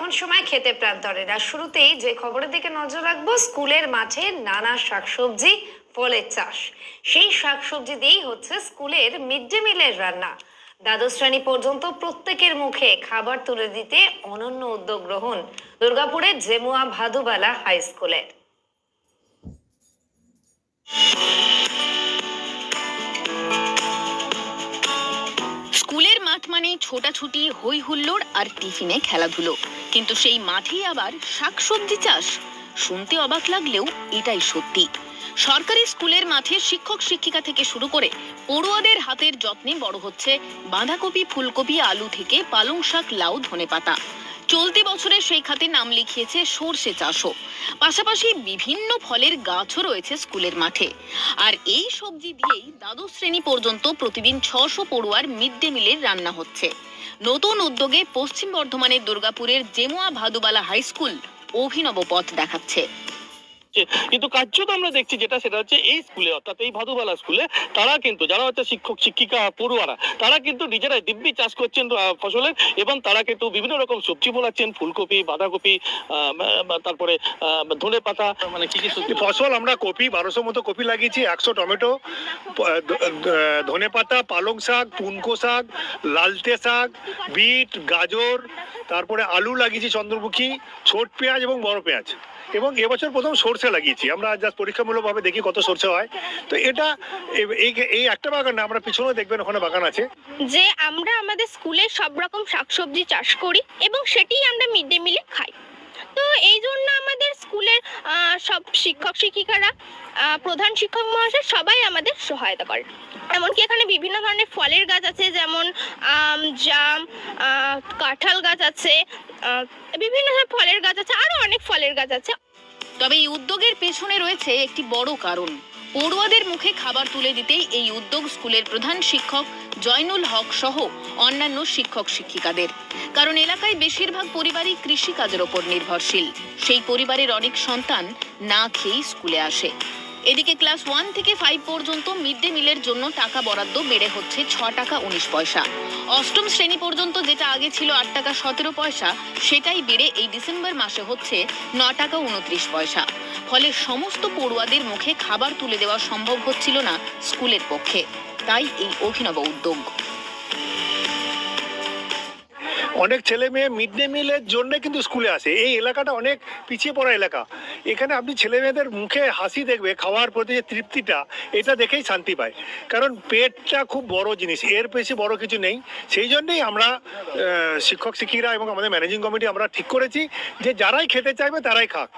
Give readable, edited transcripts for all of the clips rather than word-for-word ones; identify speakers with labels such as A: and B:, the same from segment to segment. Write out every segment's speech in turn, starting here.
A: এমন সময় খেতে প্রান্তরেরা। শুরুতেই যে খবরের দিকে নজর রাখবো, স্কুলের মাঠে নানা শাকসবজি ফলের চাষ। সেই শাকসবজি দিয়েই হচ্ছে স্কুলের মিড ডে মিলের রান্না। দ্বাদশ শ্রেণী পর্যন্ত প্রত্যেকের মুখে খাবার তুলে দিতে অনন্য উদ্যোগ গ্রহণ দুর্গাপুরের জেমুয়া ভাদুবালা হাই স্কুলের।
B: স্কুলের মাঠ মানে ছোটাছুটি, হই হুল্লোড় আর টিফিনে খেলাধুলো, কিন্তু সেই মাঠেই আবার শাকসবজি চাষ। শুনতে অবাক লাগলেও এটাই সত্যি। সরকারি স্কুলের মাঠে শিক্ষক শিক্ষিকা থেকে শুরু করে পড়ুয়াদের হাতের যত্নে বড় হচ্ছে বাঁধাকপি, ফুলকপি, আলু থেকে পালং শাক, লাউ, ধনেপাতা। চলতি বছরে সেই খাতে নাম লিখিয়েছে সরষে চাষও। পাশাপাশি বিভিন্ন ফলের গাছও রয়েছে স্কুলের মাঠে। আর এই সবজি দিয়েই দ্বাদশ শ্রেণী পর্যন্ত প্রতিদিন 600 পড়ুয়ার মিড ডে মিলের রান্না হচ্ছে। নতুন উদ্যোগে পশ্চিম বর্ধমানের দুর্গাপুরের জেমুয়া ভাদুবালা হাই স্কুল অভিনব পথ দেখাচ্ছে।
C: কিন্তু কার্যত আমরা দেখছি সেটা হচ্ছে এই স্কুলে, অর্থাৎ এই ভাদুবালা স্কুলে তারা কিন্তু যারা হচ্ছে শিক্ষক শিক্ষিকা পড়ুয়ারা, তারা কিন্তু নিজেরাই দিব্যি চাষ করছেন ফসলের, এবং তারা কিন্তু বিভিন্ন রকম সবজি ফলাচ্ছেন, ফুলকপি, বাঁধাকপি, তারপরে ধনে পাতা, মানে কি কি সবজি
D: ফসল। আমরা কপি 1200 মতো কপি লাগিয়েছি, 100 টমেটো, ধনে পাতা, পালং শাক, পুনকো শাক, লালতে শাক, বিট, গাজর, তারপরে আলু লাগিয়েছি, চন্দ্রমুখী, ছোট পেঁয়াজ এবং বড় পেঁয়াজ। এবং এবছর প্রথম সরষে লাগিয়েছি। আমরা জাস্ট পরীক্ষামূলকভাবে দেখি কত সরষে হয়। তো এটা এই একটা বাগান না, আমরা পিছনেও দেখবেন ওখানে বাগান আছে।
E: যে আমরা আমাদের স্কুলে সব রকম শাকসবজি চাষ করি এবং সেটাই আমরা মিড ডে মিলে খাই। তো এই জন্য আমাদের স্কুলের সব শিক্ষক শিক্ষিকারা, প্রধান শিক্ষক মহাশয় সবাই আমাদের সহায়তা করে। এমনকি এখানে বিভিন্ন ধরনের ফলের গাছ আছে, যেমন আম, জাম, কাঁঠাল গাছ আছে, বিভিন্ন ধরনের ফলের গাছ আছে, আরো অনেক ফলের গাছ আছে।
B: তবে এই উদ্যোগের পেছনে রয়েছে একটি বড় কারণ। পড়ুয়াদের মুখে খাবার তুলে দিতেই এই উদ্যোগ স্কুলের প্রধান শিক্ষক জয়নুল হক সহ অন্যান্য শিক্ষক শিক্ষিকাদের। কারণ এলাকায় বেশিরভাগ পরিবারই কৃষিকাজের ওপর নির্ভরশীল। সেই পরিবারের অনেক সন্তান না খেয়েই স্কুলে আসে। এদিকে ক্লাস 1 থেকে 5 পর্যন্ত মিড ডে মিলের জন্য টাকা বরাদ্দ বেড়ে হচ্ছে 6 টাকা 19 পয়সা। অষ্টম শ্রেণী পর্যন্ত যেটা আগে ছিল 8 টাকা 17 পয়সা, সেটাই বেড়ে এই ডিসেম্বর মাসে হচ্ছে 9 টাকা 29 পয়সা। ফলে সমস্ত পড়ুয়াদের মুখে খাবার তুলে দেওয়া সম্ভব হচ্ছিল না স্কুলের পক্ষে। তাই এই অভিনব উদ্যোগ।
D: অনেক ছেলে মেয়ে মিড ডে মিলের জন্য কিন্তু স্কুলে আসে। এই এলাকাটা অনেক পিছিয়ে পড়া এলাকা। এখানে আপনি ছেলে মেয়েদের মুখে হাসি দেখবে, খাওয়ার প্রতি যে তৃপ্তিটা, এটা দেখেই শান্তি পায়। কারণ পেটটা খুব বড় জিনিস, এর বেশি বড় কিছু নেই। সেই জন্যই আমরা শিক্ষক শিক্ষিকা এবং আমাদের ম্যানেজিং কমিটি আমরা ঠিক করেছি যে যারাই খেতে চাইবে তারাই খাক।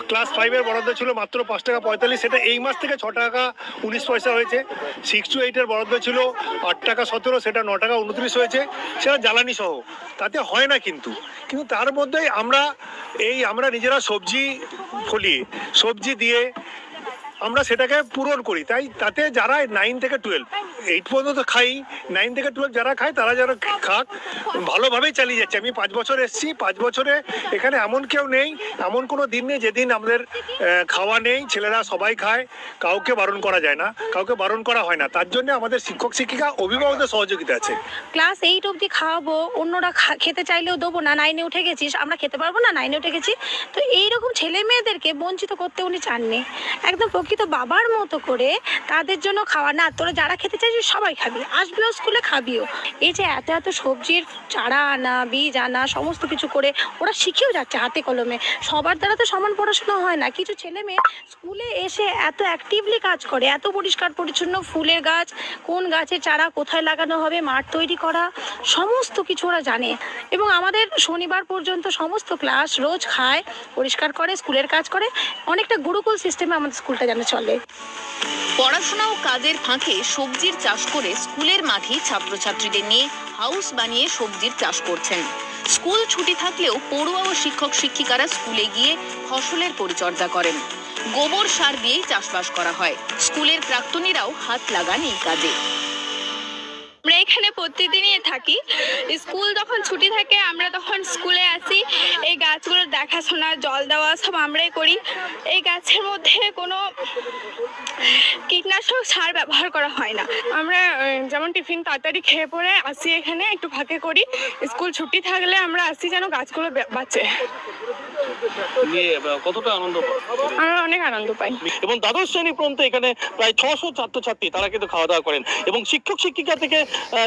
D: ক্লাস 5-এর বরাদ্দ ছিল মাত্র 5 টাকা 45, সেটা এই মাস থেকে 6 টাকা 19 পয়সা হয়েছে। 6 to 8-এর বরাদ্দ ছিল 8 টাকা 17, সেটা 9 টাকা 29 হয়েছে, সেটা জ্বালানি সহ। তাতে হয় না, কিন্তু তার মধ্যেই আমরা নিজেরা সবজি ফলিয়ে, সবজি দিয়ে আমরা সেটাকে পূরণ করি। তাই তাতে যারা 9 থেকে 12, 8 পর্যন্ত খাই, 9 থেকে 12 যারা খায় তারা যারা খাক, ভালোভাবেই চালিয়ে যাচ্ছে। আমি 5 বছর এসেছি, 5 বছরে এখানে এমন কেউ নেই, এমন কোনো দিন নেই যেদিন আমাদের খাওয়া নেই। ছেলেরা সবাই খায়, কাউকে বারণ করা যায় না, কাউকে বারণ করা হয় না। তার জন্য আমাদের শিক্ষক শিক্ষিকা, অভিভাবকদের সহযোগিতা আছে।
F: ক্লাস 8 অবধি খাওয়াবো, অন্যরা খেতে চাইলেও দেবো না। 9-এ উঠে গেছিস, আমরা খেতে পারবো না, 9-এ উঠে গেছি। তো এইরকম ছেলে মেয়েদেরকে বঞ্চিত করতে উনি চাননি। একদম প্রকৃত বাবার মতো করে তাদের জন্য খাওয়া, না তোরা যারা খেতে চাইছিস সবাই খাবি, আসবিও স্কুলে খাবিও। এই যে এত এত সবজির চারা আনা, বীজ আনা, সমস্ত কিছু করে ওরা শিখেও যাচ্ছে হাতে কলমে। সবার দ্বারা তো সমান পড়াশোনা হয় না। কিছু ছেলে মেয়ে স্কুলে এসে এত অ্যাক্টিভলি কাজ করে, এত পরিষ্কার পরিচ্ছন্ন, ফুলের গাছ, কোন গাছের চারা কোথায় লাগানো হবে, মাঠ তৈরি করা, সমস্ত কিছু ওরা জানে। এবং আমাদের শনিবার পর্যন্ত সমস্ত ক্লাস রোজ খায়, পরিষ্কার করে, স্কুলের কাজ করে। অনেকটা গুরুকুল সিস্টেমে আমাদের স্কুলটা যেন চলে।
B: পড়াশোনা ও কাজের ফাঁকে সবজির চাষ করে স্কুলের মাঠেই ছাত্রছাত্রীদের নিয়ে হাউস বানিয়ে সবজির চাষ করছেন। স্কুল ছুটি থাকলেও পড়ুয়া ও শিক্ষক শিক্ষিকারা স্কুলে গিয়ে ফসলের পরিচর্যা করেন। গোবর সার দিয়েই চাষবাস করা হয়। স্কুলের প্রাক্তনীরাও হাত লাগান এই কাজে।
E: আমরা এখানে প্রতিদিনই থাকি। স্কুল যখন ছুটি থাকে আমরা তখন স্কুলে আসি, এই গাছগুলোর দেখাশোনা, জল দেওয়া সব আমরাই করি। এই গাছের মধ্যে কোনো কীটনাশক সার ব্যবহার করা হয় না।
G: আমরা যেমন টিফিন তাড়াতাড়ি খেয়ে পরে আসি, এখানে একটু ফাঁকে করি। স্কুল ছুটি থাকলে আমরা আসি যেন গাছগুলো বাঁচে।
C: নিয়ে কতটা আনন্দ পাও?
G: আমরা অনেক আনন্দ পাই।
C: এবং দ্বাদশ শ্রেণী পর্যন্ত এখানে প্রায় 600 ছাত্রছাত্রী তারা কিন্তু খাওয়া দাওয়া করেন এবং শিক্ষক শিক্ষিকা থেকে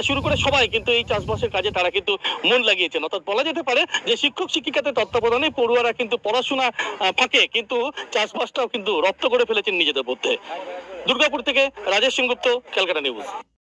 C: শুরু করে সবাই কিন্তু এই চাষবাসের কাজে তারা কিন্তু মন লাগিয়েছেন। অর্থাৎ বলা যেতে পারে যে শিক্ষক শিক্ষিকাদের তত্ত্বাবধানে পড়ুয়ারা কিন্তু পড়াশোনা ফাঁকে কিন্তু চাষবাসটাও কিন্তু রপ্ত করে ফেলেছেন নিজেদের মধ্যে। দুর্গাপুর থেকে রাজেশ সেনগুপ্ত, ক্যালকাটা নিউজ।